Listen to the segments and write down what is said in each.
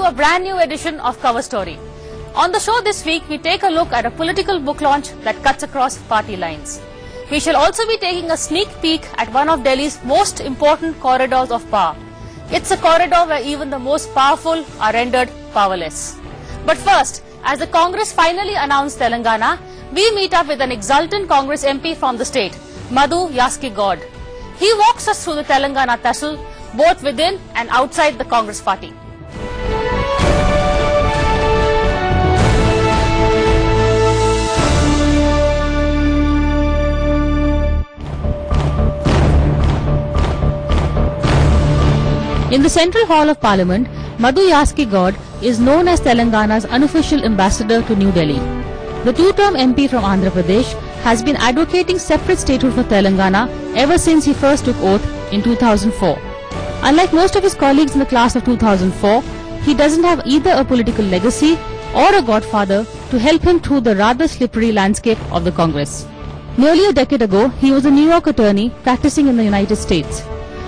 a brand new edition of Cover Story. On the show this week, we take a look at a political book launch that cuts across party lines. We shall also be taking a sneak peek at one of Delhi's most important corridors of power. It's a corridor where even the most powerful are rendered powerless. But first, as the Congress finally announced Telangana, we meet up with an exultant Congress MP from the state, Madhu Yaski God. He walks us through the Telangana tussle, both within and outside the Congress party. In the Central Hall of Parliament, Madhu Yaski God is known as Telangana's unofficial ambassador to New Delhi. The two-term MP from Andhra Pradesh has been advocating separate statehood for Telangana ever since he first took oath in 2004. Unlike most of his colleagues in the class of 2004, he doesn't have either a political legacy or a godfather to help him through the rather slippery landscape of the Congress. Nearly a decade ago, he was a New York attorney practicing in the United States.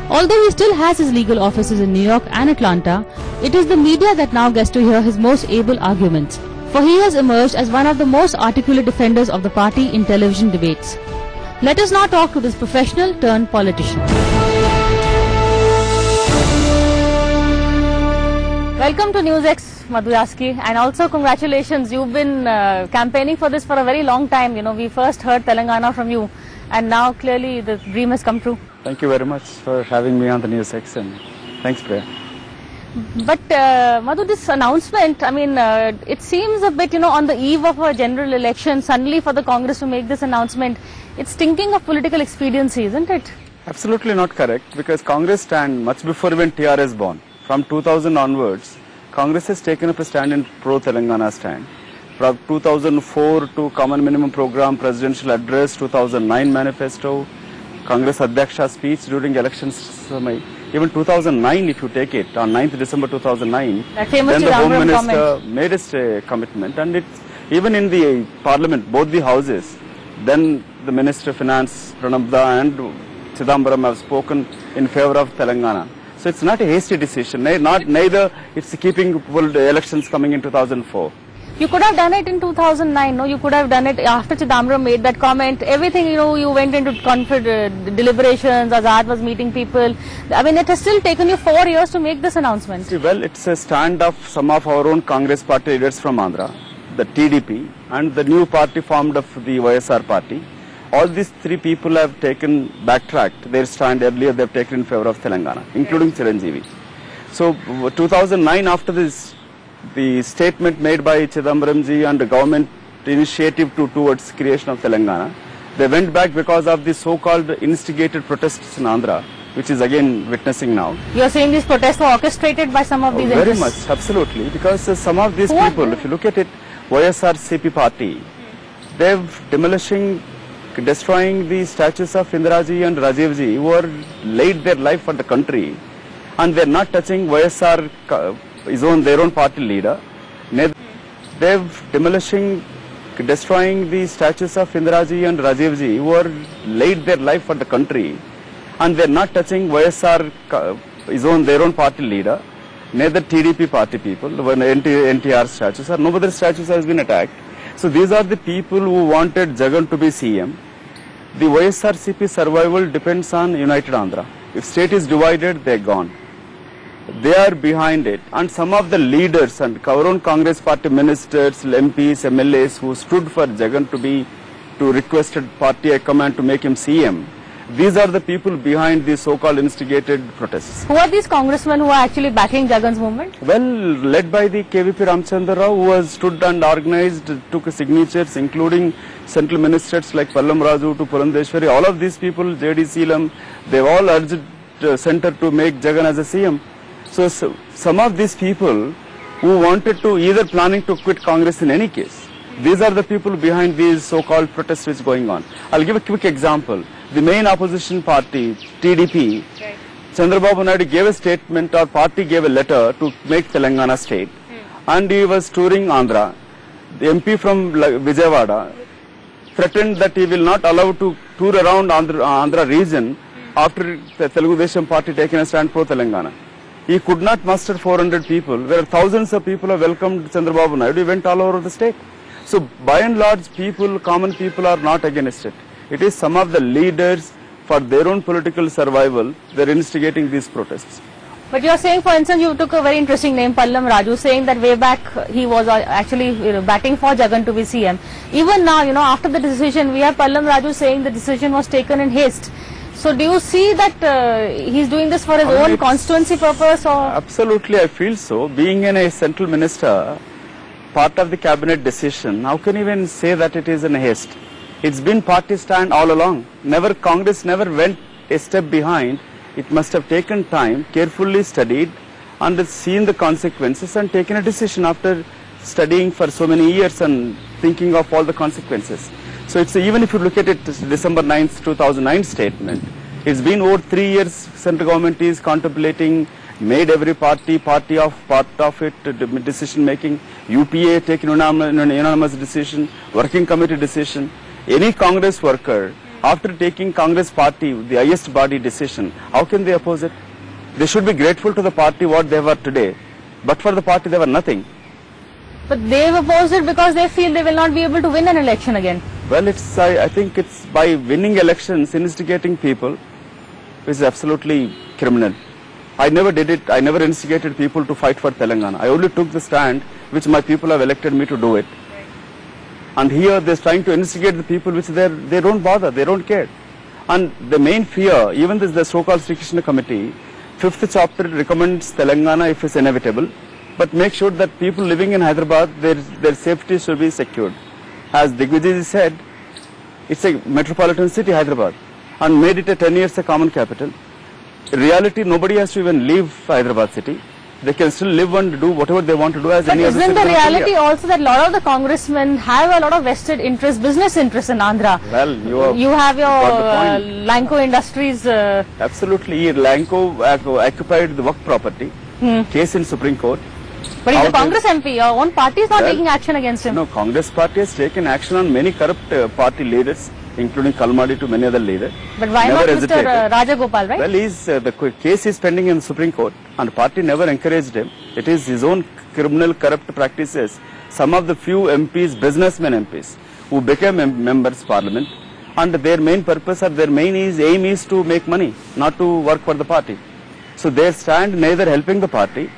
Although he still has his legal offices in New York and Atlanta, it is the media that now gets to hear his most able arguments, for he has emerged as one of the most articulate defenders of the party in television debates. Let us now talk to this professional turned politician. Welcome to NewsX, Madhu Yaski, and also congratulations. You've been campaigning for this for a very long time. You know, we first heard Telangana from you, and now clearly the dream has come true. Thank you very much for having me on the NewsX, and thanks, Priya. But Madhu, this announcement, I mean, it seems a bit, on the eve of a general election, suddenly for the Congress to make this announcement, it's stinking of political expediency, isn't it? Absolutely not correct, because Congress stand much before even TRS born. From 2000 onwards, Congress has taken up a stand in pro-Telangana stand. From 2004 to Common Minimum Program, Presidential Address, 2009 Manifesto, Congress Adhyaksha speech during elections, even 2009 if you take it, on 9th December 2009, then the Home Minister made a commitment, and it, even in the Parliament, both the houses, then the Minister of Finance, Pranabda and Chidambaram have spoken in favor of Telangana. So it's not a hasty decision, neither it's keeping elections coming in 2004. You could have done it in 2009, no? You could have done it after Chidambaram made that comment. Everything, you went into deliberations, Azad was meeting people. I mean, it has still taken you 4 years to make this announcement. See, well, it's a stand of some of our own Congress party leaders from Andhra, the TDP, and the new party formed of the YSR party. All these three people have backtracked their stand earlier, they have taken in favor of Telangana, including Chiranjeevi. So, 2009, after this, the statement made by Chidambaram ji and the government initiative towards creation of Telangana, they went back because of the so-called instigated protests in Andhra, which is again witnessing now. You are saying these protests were orchestrated by some of these Very much, absolutely, because some of these people, if you look at it, YSRCP party, they've destroying the statues of Indira ji and Rajiv ji, who are laid their life for the country, and they're not touching YSR their own party leader. They've destroying the statues of Indira ji and Rajiv ji, who are laid their life for the country, and they're not touching YSR their own party leader, neither TDP party people, when NTR statues or no other statues has been attacked. So these are the people who wanted Jagan to be CM. The YSRCP survival depends on United Andhra. If state is divided, they're gone. They are behind it, and some of the leaders and our own Congress party ministers, MPs, MLAs who stood for Jagan to requested party high command to make him CM, these are the people behind the so-called instigated protests. Who are these congressmen who are actually backing Jagan's movement? Well, led by the KVP Ramchandra Rao, who has stood and organized, took signatures, including central ministers like Pallam Raju to Purandeshwari. All of these people, JD Seelam, they've all urged center to make Jagan as a CM. So some of these people who wanted to either planning to quit Congress in any case, these are the people behind these so-called protests which is going on. I'll give a quick example. The main opposition party, TDP, Chandrababu Naidu gave a statement, or party gave a letter to make Telangana state, and he was touring Andhra. The MP from Vijayawada threatened that he will not allow to tour around Andhra region after the Telugu Desam party taking a stand pro Telangana. He could not muster 400 people, where thousands of people have welcomed Chandrababu Naidu. He went all over the state. So by and large, people, common people are not against it. It is some of the leaders for their own political survival, they are instigating these protests. But you are saying, for instance, you took a very interesting name, Pallam Raju, saying that way back he was actually batting for Jagan to be CM. Even now, after the decision, we have Pallam Raju saying the decision was taken in haste. So do you see that he's doing this for his own constituency purpose? Or? Absolutely, I feel so. Being a central minister, part of the cabinet decision, how can you even say that it is in haste? It's been party stand all along. Congress never went a step behind. It must have taken time, carefully studied and seen the consequences and taken a decision after studying for so many years and thinking of all the consequences. So it's even if you look at it, December 9th, 2009 statement, it's been over 3 years central government is contemplating, made every part of it, decision making, UPA taken unanimous decision, working committee decision. Any Congress worker, after taking Congress party, the highest body decision, how can they oppose it? They should be grateful to the party what they were today, but for the party they were nothing. But they've opposed it because they feel they will not be able to win an election again. Well, I think it's by winning elections, instigating people, which is absolutely criminal. I never did it. I never instigated people to fight for Telangana. I only took the stand which my people have elected me to do it. And here they're trying to instigate the people which they don't bother, they don't care. And the main fear, even this the so-called Sri Krishna committee, 5th chapter recommends Telangana if it's inevitable, but make sure that people living in Hyderabad, their safety should be secured. As Digvijay said, it's a metropolitan city, Hyderabad, and made it a 10 years a common capital. In reality, nobody has to even leave Hyderabad city. They can still live and do whatever they want to do as any other citizen. But isn't the reality also that a lot of the congressmen have a lot of vested interest, business interests in Andhra? Well, you have your Lanco Industries. Absolutely. Lanco occupied the work property. Case in Supreme Court. But he's a Congress MP. Your own party is not taking action against him. No, Congress party has taken action on many corrupt party leaders, including Kalmadi to many other leaders. But why not Mr. Rajagopal, right? Well, the case is pending in the Supreme Court and the party never encouraged him. It is his own criminal corrupt practices. Some of the few MPs, businessmen MPs, who became members of parliament, and their main purpose or their main aim is to make money, not to work for the party. So they stand neither helping the party,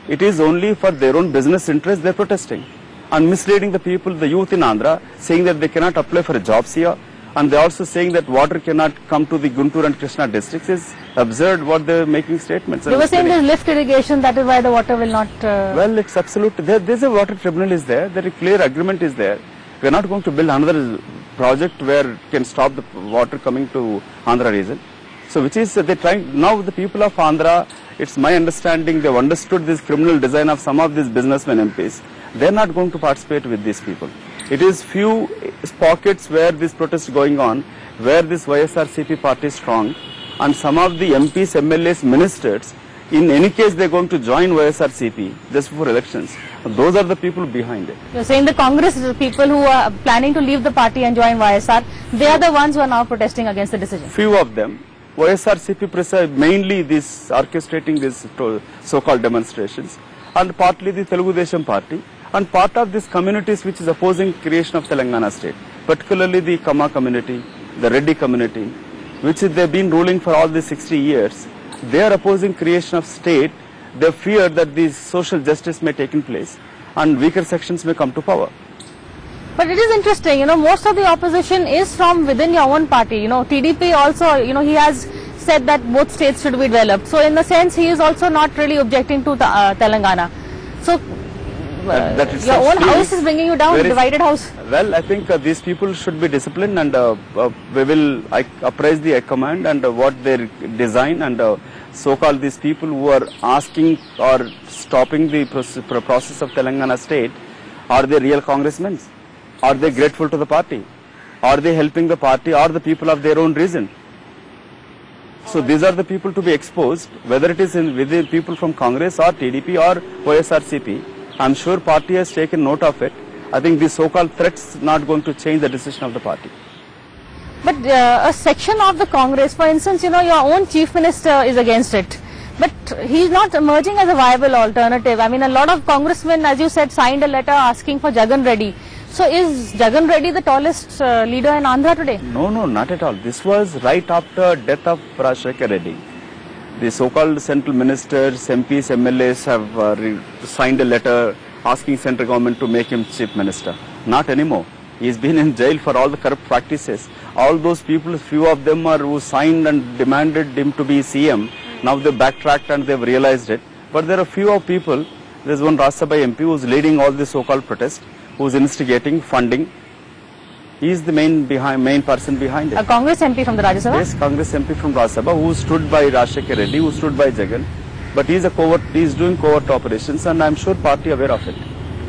it is only for their own business interest they are protesting and misleading the people, the youth in Andhra, saying that they cannot apply for jobs here. And they are also saying that water cannot come to the Guntur and Krishna districts. Is absurd what they are making statements. They were saying there is lift irrigation, that is why the water will not... Well, it's absolute. There is a water tribunal is there. There is a clear agreement is there. We are not going to build another project where can stop the water coming to Andhra region. So which is they trying, now the people of Andhra, it's my understanding they have understood this criminal design of some of these businessmen MPs. They are not going to participate with these people. It is few pockets where this protest is going on, where this YSRCP party is strong, and some of the MPs, MLAs, ministers, in any case they are going to join YSRCP just before elections. Those are the people behind it. You are saying the Congress people who are planning to leave the party and join YSR, they are the ones who are now protesting against the decision. Few of them. YSRCP mainly this orchestrating these so-called demonstrations, and partly the Telugu Desam party. And part of these communities which is opposing creation of Telangana state, particularly the Kama community, the Reddy community, which they've been ruling for all these 60 years, they are opposing creation of state. They fear that this social justice may take in place and weaker sections may come to power. But it is interesting, most of the opposition is from within your own party. TDP also, he has said that both states should be developed. So in the sense, he is also not really objecting to Telangana. So your own house is bringing you down, divided house. Well, I think these people should be disciplined, and we will appraise the command and what they design, and so-called these people who are asking or stopping the process of Telangana state, are they real congressmen? Are they grateful to the party? Are they helping the party or the people of their own region? So these are the people to be exposed, whether it is within people from Congress or TDP or YSRCP. I'm sure party has taken note of it. I think these so-called threats not going to change the decision of the party. But a section of the Congress, for instance, your own chief minister is against it. But he's not emerging as a viable alternative. I mean, a lot of congressmen, as you said, signed a letter asking for Jagan Reddy. So is Jagan Reddy the tallest leader in Andhra today? No, not at all. This was right after death of Rajshekar Reddy. The so-called central ministers, MPs, MLAs have signed a letter asking central government to make him chief minister. Not anymore. He's been in jail for all the corrupt practices. All those people, few of them are who signed and demanded him to be CM. Now they've backtracked and they've realized it. But there are few of people. There's one Rajya Sabha MP who's leading all the so-called protests, who's instigating, funding. He's the main person behind it. A Congress MP from the Rajya Sabha? Yes, Congress MP from Rajya Sabha who stood by Rajshekar Reddy, who stood by Jagan. But he's doing covert operations, and I'm sure party aware of it.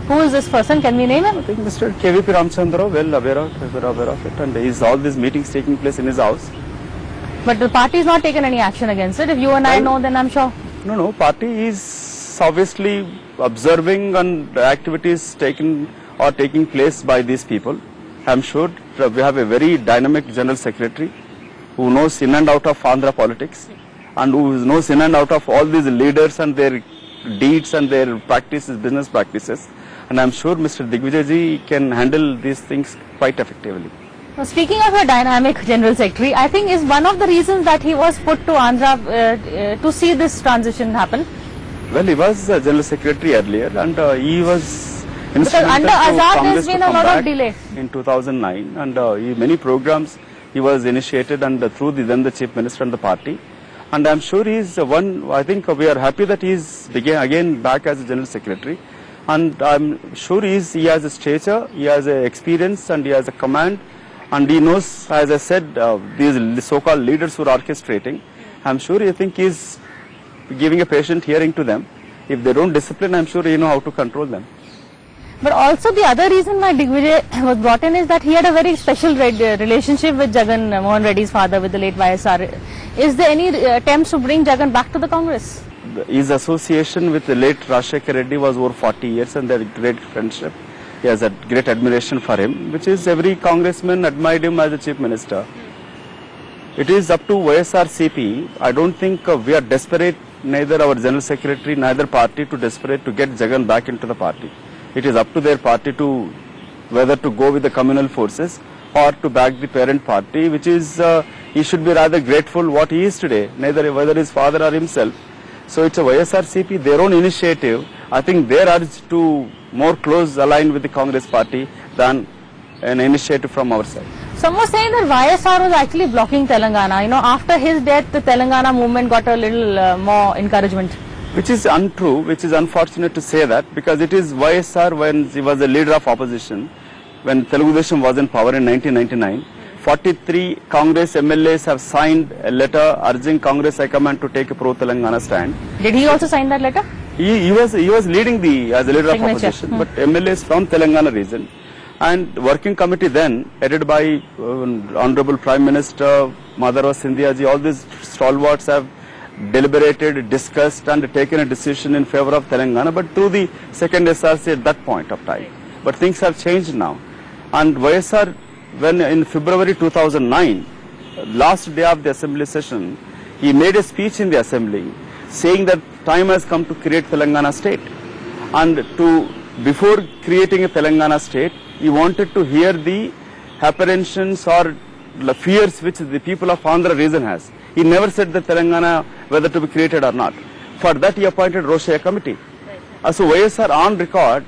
Who is this person? Can we name him? I think Mr. KVP Ramchandra, well aware of it, and all these meetings taking place in his house. But the party has not taken any action against it. If you and I know, then I'm sure. No, party is obviously observing and activities taking place by these people. I'm sure we have a very dynamic general secretary who knows in and out of Andhra politics and who knows in and out of all these leaders and their deeds and their practices, business practices. And I'm sure Mr. Digvijay ji can handle these things quite effectively. Now, speaking of a dynamic General Secretary, I think is one of the reasons that he was put to Andhra to see this transition happen. Well, he was General Secretary earlier, and he was because under Azad there's been a lot of delay. In 2009, and many programs he was initiated and through then the Chief Minister and the party. And I'm sure he's one, I think we are happy that he's again back as a General Secretary. And I'm sure he has a stature, he has a experience, and he has a command. And he knows, as I said, these so-called leaders who are orchestrating. I'm sure he's giving a patient hearing to them. If they don't discipline, I'm sure he knows how to control them. But also the other reason why Digvijay was brought in is that he had a very special relationship with Jagan Mohan Reddy's father, with the late YSR. Is there any attempts to bring Jagan back to the Congress? His association with the late Rajshekar Reddy was over 40 years, and they had great friendship. He has a great admiration for him, which is every congressman admired him as a chief minister. It is up to YSRCP. I don't think we are desperate, neither our general secretary, neither party to desperate to get Jagan back into the party. It is up to their party to whether to go with the communal forces or to back the parent party, which is he should be rather grateful what he is today, neither whether his father or himself. So it's a YSRCP, their own initiative. I think they are to more close aligned with the Congress party than an initiative from our side. Some were saying that YSR was actually blocking Telangana. You know, after his death, the Telangana movement got a little more encouragement. Which is untrue, which is unfortunate to say that, because it is YSR when he was the leader of opposition, when Telugu Desam was in power in 1999. 43 Congress MLAs have signed a letter urging Congress High Command to take a pro-Telangana stand. Did he also sign that letter? He was leading as a leader of opposition, but MLAs from Telangana region. And working committee then, headed by Honorable Prime Minister Madhav Sindhia ji, all these stalwarts have deliberated, discussed and taken a decision in favor of Telangana, but through the second SRC at that point of time. But things have changed now. And YSR, when in February 2009, last day of the assembly session, he made a speech in the assembly saying that time has come to create Telangana state. And before creating a Telangana state, he wanted to hear the apprehensions or the fears which the people of Andhra region has. He never said that Telangana whether to be created or not. For that he appointed Roshaya committee. So YSR on record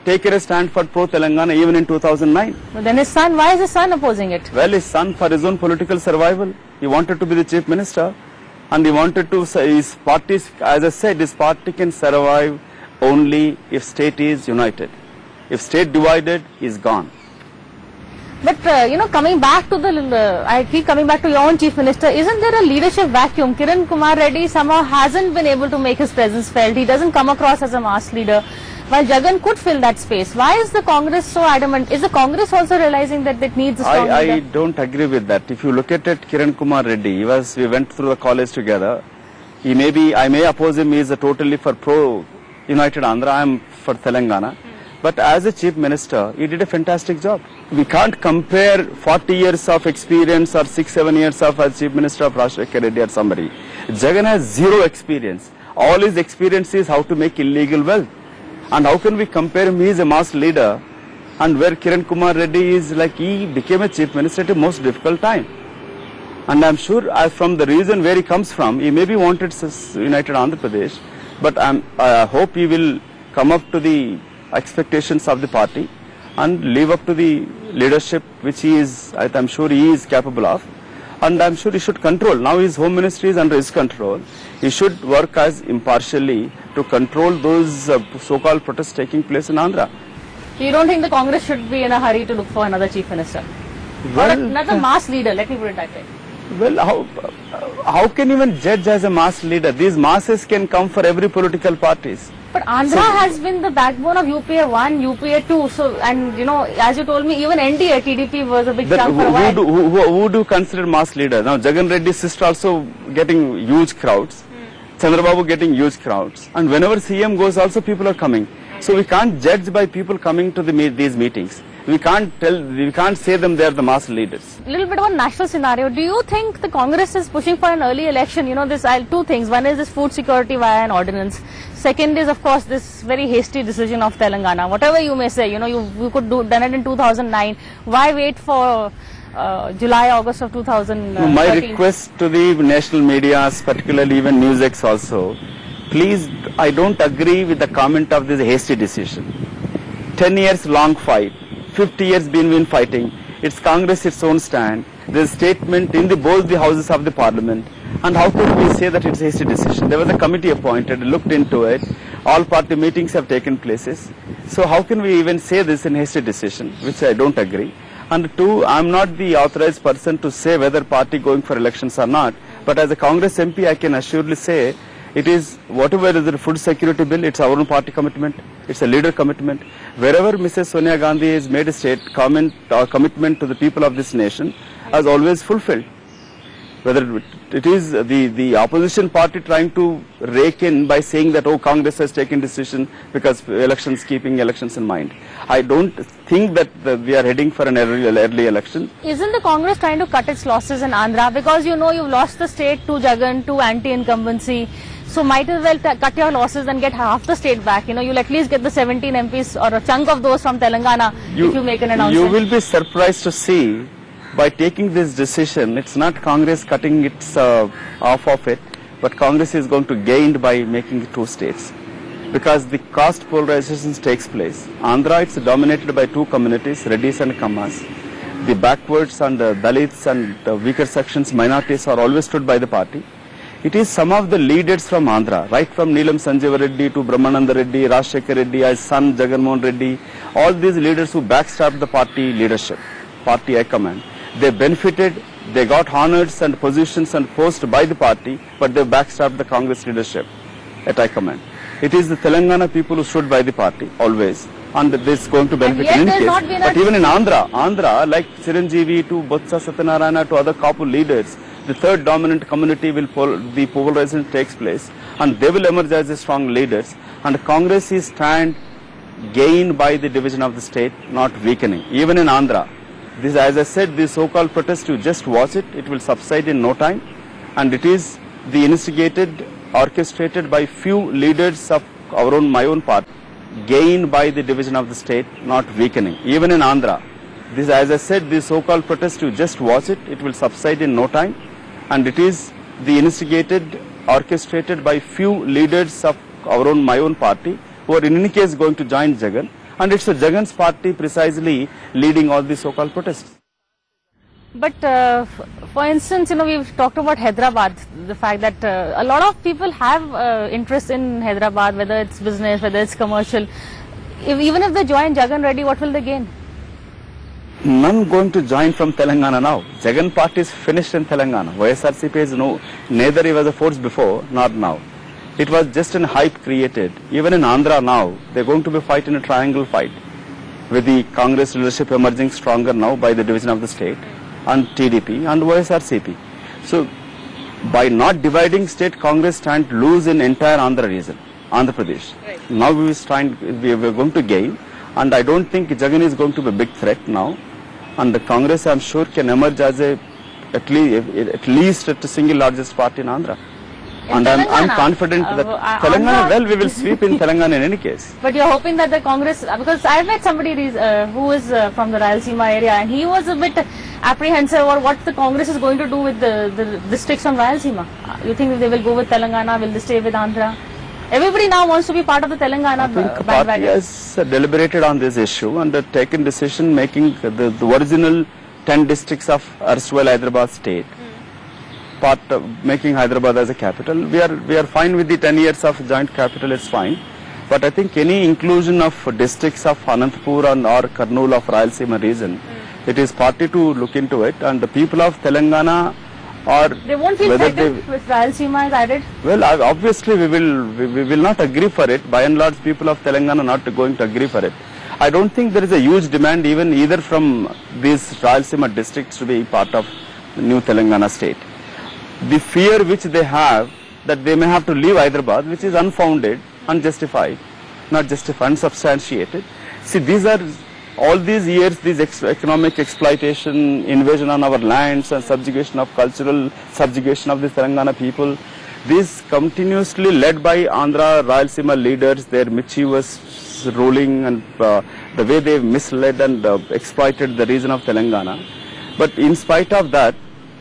taken a stand for pro-Telangana even in 2009. But then his son, why is his son opposing it? Well, his son for his own political survival. He wanted to be the chief minister and he wanted to, his party, as I said, his party can survive only if state is united. If state divided, he is gone. But, coming back to I keep coming back to your own chief minister, isn't there a leadership vacuum? Kiran Kumar Reddy somehow hasn't been able to make his presence felt. He doesn't come across as a mass leader, while Jagan could fill that space. Why is the Congress so adamant? Is the Congress also realizing that it needs a strong leader? I don't agree with that. If you look at it, Kiran Kumar Reddy, we went through the college together. I may oppose him, he is totally for pro-United Andhra, I am for Telangana. But as a chief minister, he did a fantastic job. We can't compare 40 years of experience or 6-7 years of as chief minister of Rajshekar Reddy or somebody. Jagan has zero experience. All his experience is how to make illegal wealth. And how can we compare him? He is a mass leader. And where Kiran Kumar Reddy is like, he became a chief minister at a most difficult time. And I'm sure from the reason where he comes from, he maybe wanted United Andhra Pradesh, but I hope he will come up to the expectations of the party and live up to the leadership which he is, I'm sure he is capable of. And I'm sure he should control. Now his home ministry is under his control. He should work as impartially to control those so-called protests taking place in Andhra. You don't think the Congress should be in a hurry to look for another chief minister? Well, or another mass leader, let me put it that way. Well, how can even judge as a mass leader? These masses can come for every political parties. But Andhra has been the backbone of UPA 1, UPA 2. So, and you know, as you told me, even NDA, TDP was a big chunk for a while. Who do consider mass leader? Now, Jagan Reddy's sister also getting huge crowds. Chandrababu getting huge crowds. And whenever CM goes, also people are coming. So we can't judge by people coming to these meetings. We can't say them they are the mass leaders. A little bit of a national scenario. Do you think the Congress is pushing for an early election? You know, two things. One is this food security via an ordinance. Second is, of course, this very hasty decision of Telangana. Whatever you may say, you know, you could done it in 2009. Why wait for July, August of 2013? My request to the national media, particularly even NewsX also, please, I don't agree with the comment of this hasty decision. 10 years long fight, 50 years been fighting. It's Congress its own stand. There's a statement in both the houses of the parliament. And how could we say that it's a hasty decision? There was a committee appointed, looked into it. All party meetings have taken places. So how can we even say this in hasty decision, which I don't agree. And two, I'm not the authorized person to say whether party going for elections or not. But as a Congress MP, I can assuredly say it is whatever is the food security bill, it's our own party commitment, it's a leader commitment. Wherever Mrs. Sonia Gandhi has made a commitment to the people of this nation, has always fulfilled. Whether it is the opposition party trying to rake in by saying that, oh, Congress has taken decision because elections, keeping elections in mind. I don't think that we are heading for an early election. Isn't the Congress trying to cut its losses in Andhra? Because you know you've lost the state to Jagan, to anti-incumbency. So might as well cut your losses and get half the state back. You know, you'll at least get the 17 MPs or a chunk of those from Telangana if you make an announcement. You will be surprised to see, by taking this decision, it's not Congress cutting its off of it, but Congress is going to gain by making 2 states. Because the caste polarization takes place. Andhra, it's dominated by 2 communities, Reddys and Kammas. The backwards and Dalits and weaker sections, minorities are always stood by the party. It is some of the leaders from Andhra, right from Neelam Sanjeeva Reddy to Brahmananda Reddy, Rajshekar Reddy, his son Jagan Mohan Reddy, all these leaders who backstabbed the party leadership, party high command. They benefited, they got honors and positions and posts by the party, but they backstabbed the Congress leadership at high command. It is the Telangana people who stood by the party, always. And this is going to benefit in any case. But even in Andhra, like Chiranjeevi to Botsa Satyanarayana to other couple leaders, the third dominant community will the polarization takes place, and they will emerge as the strong leaders. And Congress is stand gained by the division of the state, not weakening. Even in Andhra, this, as I said, this so-called protest, you just watch it, it will subside in no time, and it is the instigated, orchestrated by few leaders of my own party, gained by the division of the state, not weakening. Even in Andhra, this, as I said, this so-called protest, you just watch it, it will subside in no time, and it is the instigated, orchestrated by few leaders of my own party, who are in any case going to join Jagan, and it's Jagan's party precisely leading all these so-called protests. But for instance, you know, we've talked about Hyderabad, the fact that a lot of people have interest in Hyderabad, whether it's business, whether it's commercial. Even if they join Jagan Reddy, what will they gain? None going to join from Telangana now. Jagan party is finished in Telangana. YSRCP is neither he was a force before nor now. It was just an hype created. Even in Andhra now, they're going to be fighting a triangle fight, with the Congress leadership emerging stronger now by the division of the state, and TDP and YSRCP. So, by not dividing state, Congress stand lose in entire Andhra region, Andhra Pradesh. Right. Now we are going to gain, and I don't think Jagan is going to be a big threat now. And the Congress, I'm sure, can emerge as at least the single largest party in Andhra. And I'm confident that Telangana, well, we will sweep in Telangana in any case. But you're hoping that the Congress, because I met somebody who is from the Rayalaseema area, and he was a bit apprehensive over what the Congress is going to do with the districts on Rayalaseema. You think they will go with Telangana, will they stay with Andhra? Everybody now wants to be part of the Telangana bandwagon. The party has deliberated on this issue and taken decision making the original 10 districts of erstwhile Hyderabad state. Part of making Hyderabad as a capital. We are fine with the 10 years of joint capital, it's fine. But I think any inclusion of districts of Anantapur or Kurnool of Rayalaseema region, it is party to look into it, and the people of Telangana or they won't feel threatened with Rayalaseema is added. Well, obviously we will not agree for it. By and large, people of Telangana are not going to agree for it. I don't think there is a huge demand either from these Rayalaseema districts to be part of the new Telangana state. The fear which they have that they may have to leave Hyderabad, which is unfounded, unjustified, not justified, unsubstantiated. See, these are all these years, these economic exploitation, invasion on our lands and subjugation of cultural subjugation of the Telangana people, this continuously led by Andhra Rayalaseema leaders, their mischievous ruling and the way they misled and exploited the region of Telangana. But in spite of that,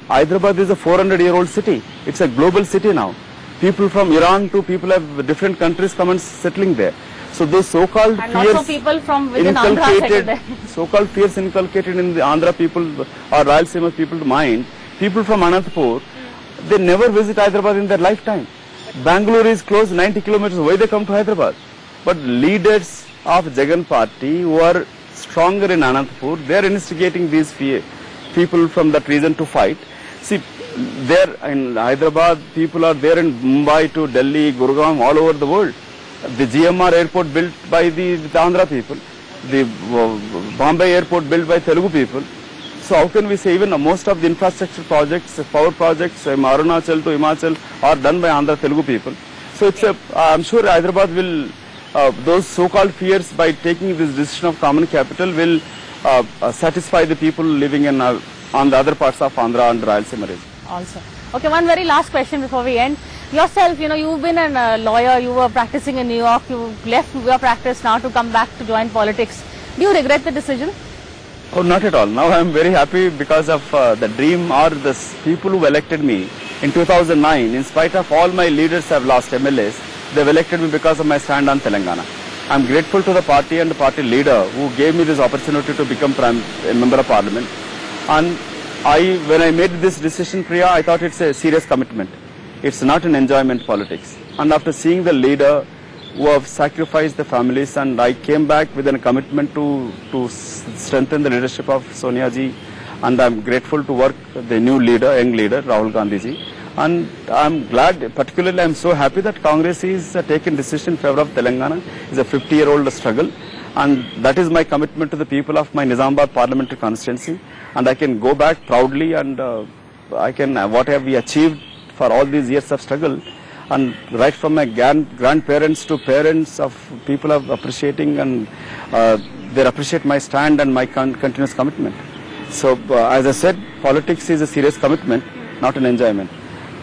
Hyderabad is a 400-year-old city. It's a global city now. People from Iran to people of different countries come and settling there. So those so-called fears people from within Andhra so-called fears inculcated in the Andhra people or Rayalaseema people's mind, people from Anantapur, they never visit Hyderabad in their lifetime. Bangalore is close 90 kilometers. Why they come to Hyderabad? But leaders of Jagan party who are stronger in Anantapur, they are instigating these people from that region to fight. See, there in Hyderabad, people are there in Mumbai to Delhi, Gurgaon, all over the world. The GMR airport built by the Andhra people, the Bombay airport built by Telugu people. So how can we say even most of the infrastructure projects, power projects, Arunachal to Himachal are done by Andhra Telugu people. So it's I'm sure Hyderabad will, those so-called fears by taking this decision of common capital will satisfy the people living in on the other parts of Andhra and Rayalaseema region. Also. Okay, one very last question before we end. Yourself, you've been a lawyer, you were practicing in New York, you left your practice now to come back to join politics. Do you regret the decision? Oh, not at all. Now I am very happy because of the dream or the people who elected me in 2009. In spite of all my leaders have lost MLAs, they've elected me because of my stand on Telangana. I am grateful to the party and the party leader who gave me this opportunity to become a member of parliament. And when I made this decision, Priya, I thought it's a serious commitment. It's not an enjoyment politics. And after seeing the leader who have sacrificed the families, and I came back with a commitment to strengthen the leadership of Sonia ji, and I'm grateful to work with the new leader, young leader, Rahul Gandhi ji. And I'm glad, particularly I'm so happy that Congress is taken decision in favor of Telangana. It's a 50-year-old struggle. And that is my commitment to the people of my Nizamabad parliamentary constituency. And I can go back proudly and I can, what have we achieved for all these years of struggle. And right from my grandparents to parents of people are appreciating and they appreciate my stand and my continuous commitment. So as I said, politics is a serious commitment, not an enjoyment.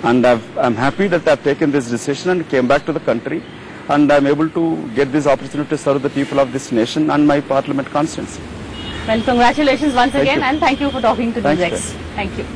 And I'm happy that I've taken this decision and came back to the country. And I'm able to get this opportunity to serve the people of this nation and my parliament constituency. Well, congratulations once again and thank you for talking to DZX. Thank you.